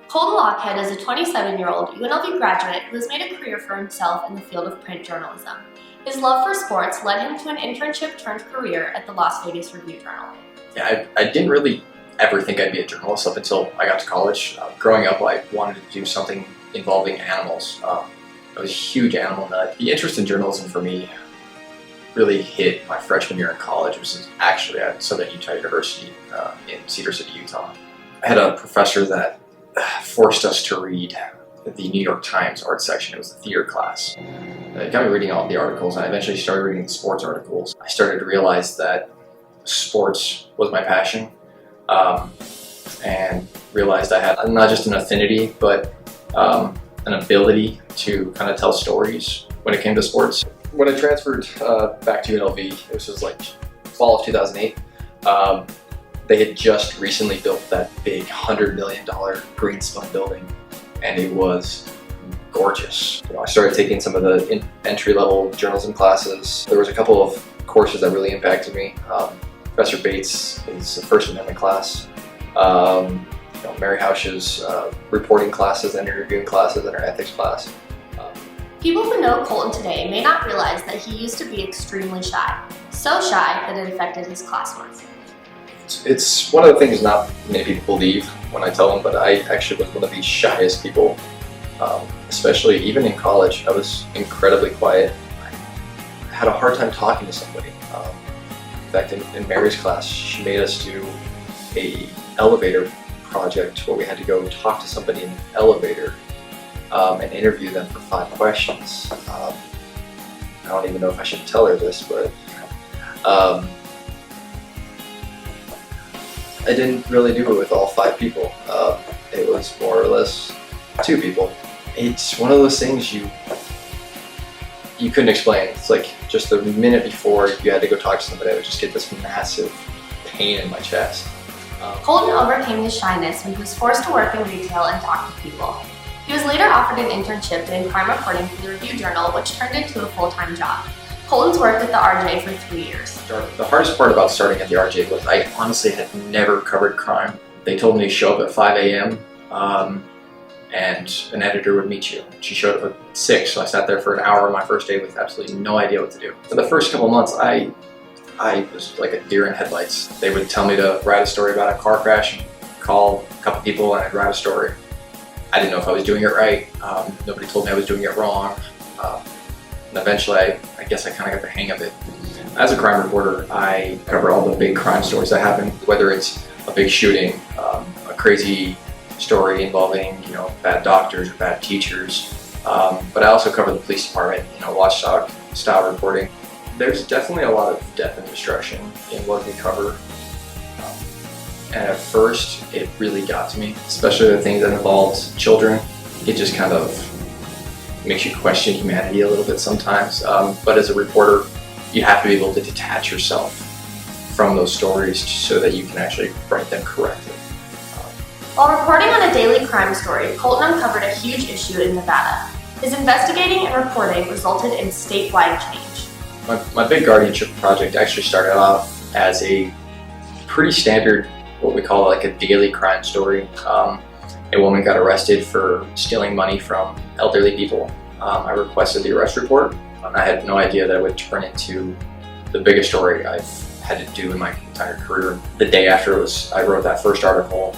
Colton Lockhead is a 27-year-old UNLV graduate who has made a career for himself in the field of print journalism. His love for sports led him to an internship-turned-career at the Las Vegas Review-Journal. Yeah, I didn't really ever think I'd be a journalist up until I got to college. Growing up, I wanted to do something involving animals. I was a huge animal nut. The interest in journalism for me really hit my freshman year in college, which is actually at Southern Utah University in Cedar City, Utah. I had a professor that forced us to read the New York Times art section. It was the theater class. It got me reading all the articles, and I eventually started reading the sports articles. I started to realize that sports was my passion, and realized I had not just an affinity, but an ability to kind of tell stories when it came to sports. When I transferred back to UNLV, this was like fall of 2008, they had just recently built that big $100 million greenspun building, and it was gorgeous. I started taking some of the entry-level journalism classes. There was a couple of courses that really impacted me. Professor Bates' First Amendment class, Mary Housh's reporting classes and interviewing classes, and her ethics class. People who know Colton today may not realize that he used to be extremely shy. So shy that it affected his classmates. It's one of the things not many people believe when I tell them, but I actually was one of the shyest people, especially even in college. I was incredibly quiet. I had a hard time talking to somebody. In fact, in Mary's class, she made us do an elevator project where we had to go talk to somebody in an elevator and interview them for 5 questions. I don't even know if I should tell her this, but I didn't really do it with all 5 people. It was more or less 2 people. It's one of those things you couldn't explain. It's like just the minute before you had to go talk to somebody, I would just get this massive pain in my chest. Colton overcame his shyness when he was forced to work in retail and talk to people. He was later offered an internship doing crime reporting for the Review-Journal, which turned into a full-time job. Colton's worked at the RJ for 3 years. The hardest part about starting at the RJ was I honestly had never covered crime. They told me to show up at 5 a.m. And an editor would meet you. She showed up at 6, so I sat there for an hour on my first day with absolutely no idea what to do. For the first couple months, I was like a deer in headlights. They would tell me to write a story about a car crash, and call a couple people, and I'd write a story. I didn't know if I was doing it right. Nobody told me I was doing it wrong. And eventually, I guess I kind of got the hang of it. As a crime reporter, I cover all the big crime stories that happen, whether it's a big shooting, a crazy story involving bad doctors or bad teachers. But I also cover the police department, watchdog style reporting. There's definitely a lot of death and destruction in what we cover. And at first, it really got to me, especially the things that involved children. It just kind of makes you question humanity a little bit sometimes. But as a reporter, you have to be able to detach yourself from those stories so that you can actually write them correctly. While reporting on a daily crime story, Colton uncovered a huge issue in Nevada. His investigating and reporting resulted in statewide change. My big guardianship project actually started off as a pretty standard, what we call like a daily crime story. A woman got arrested for stealing money from elderly people. I requested the arrest report. I had no idea that it would turn into the biggest story I've had to do in my entire career. The day after I wrote that first article,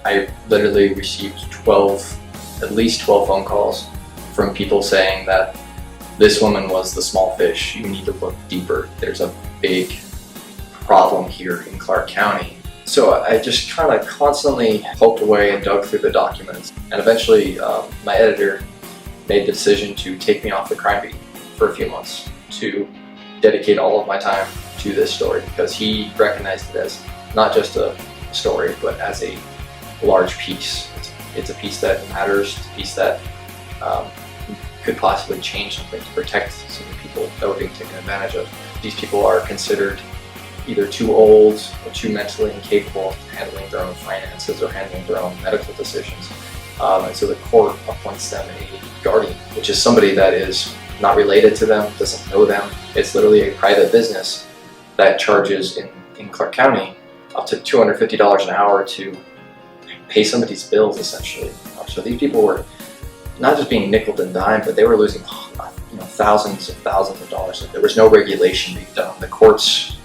I literally received at least 12 phone calls from people saying that this woman was the small fish. You need to look deeper. There's a big problem here in Clark County. So I just kind of constantly poked away and dug through the documents. And eventually my editor made the decision to take me off the crime beat for a few months to dedicate all of my time to this story, because he recognized it as not just a story, but as a large piece. It's a piece that matters. It's a piece that could possibly change something to protect some of the people that were being taken advantage of. These people are considered either too old or too mentally incapable of handling their own finances or handling their own medical decisions. And so the court appoints them a guardian, which is somebody that is not related to them, doesn't know them. It's literally a private business that charges in Clark County up to $250 an hour to pay somebody's bills essentially. So these people were not just being nickeled and dimed, but they were losing thousands and thousands of dollars. There was no regulation being done. The courts,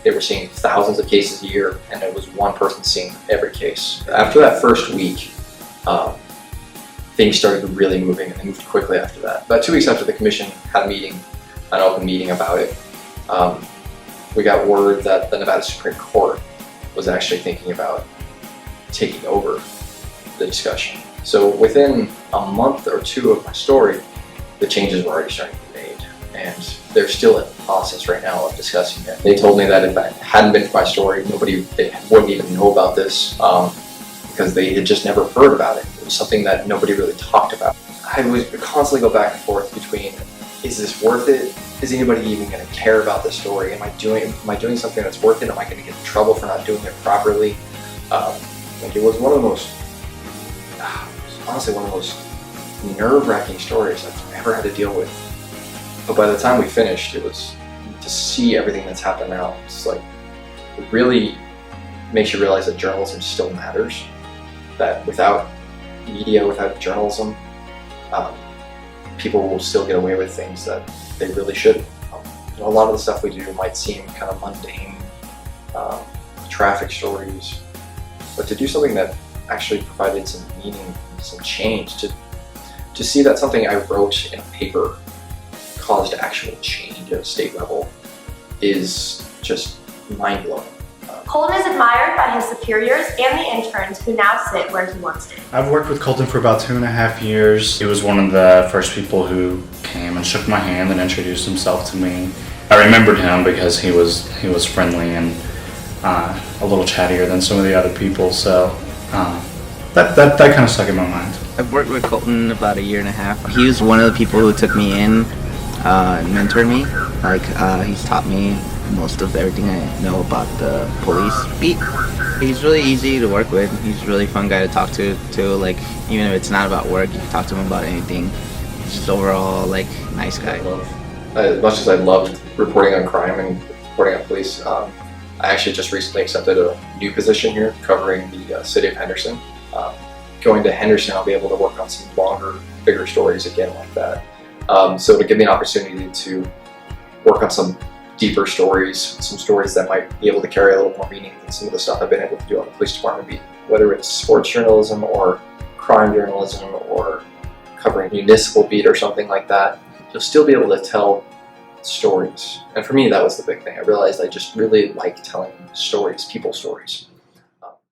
they were seeing thousands of cases a year, and it was one person seeing every case. After that first week, things started really moving, and they moved quickly after that. About 2 weeks after the commission had a meeting, an open meeting about it, we got word that the Nevada Supreme Court was actually thinking about taking over the discussion. So within a month or two of my story, the changes were already starting to be made, and they're still in the process right now of discussing it. They told me that if it hadn't been for my story, they wouldn't even know about this because they had just never heard about it. It was something that nobody really talked about. I would constantly go back and forth between, is this worth it? Is anybody even going to care about this story? Am I doing something that's worth it? Am I going to get in trouble for not doing it properly? It was one of the most, honestly, one of the most nerve-wracking stories I've ever had to deal with. But by the time we finished, it was to see everything that's happened now. It's like, it really makes you realize that journalism still matters. That without media, without journalism, people will still get away with things that they really shouldn't. A lot of the stuff we do might seem kind of mundane, traffic stories, but to do something that actually provided some meaning, some change, to see that something I wrote in a paper caused actual change at a state level is just mind-blowing. Colton is admired by his superiors and the interns who now sit where he once did. I've worked with Colton for about 2.5 years. He was one of the first people who came and shook my hand and introduced himself to me. I remembered him because he was friendly and a little chattier than some of the other people, so that kind of stuck in my mind. I've worked with Colton about 1.5 years. He was one of the people who took me in and mentored me. He's taught me most of everything I know about the police beat. He's really easy to work with. He's a really fun guy to talk to too. Even if it's not about work, you can talk to him about anything. He's just overall nice guy. As much as I loved reporting on crime and reporting on police, I actually just recently accepted a new position here covering the city of Henderson. Going to Henderson, I'll be able to work on some longer, bigger stories again like that. So to give me an opportunity to work on some deeper stories, some stories that might be able to carry a little more meaning than some of the stuff I've been able to do on the police department beat, whether it's sports journalism or crime journalism or covering municipal beat or something like that, you'll still be able to tell stories. And for me, that was the big thing. I realized I just really like telling stories, people stories.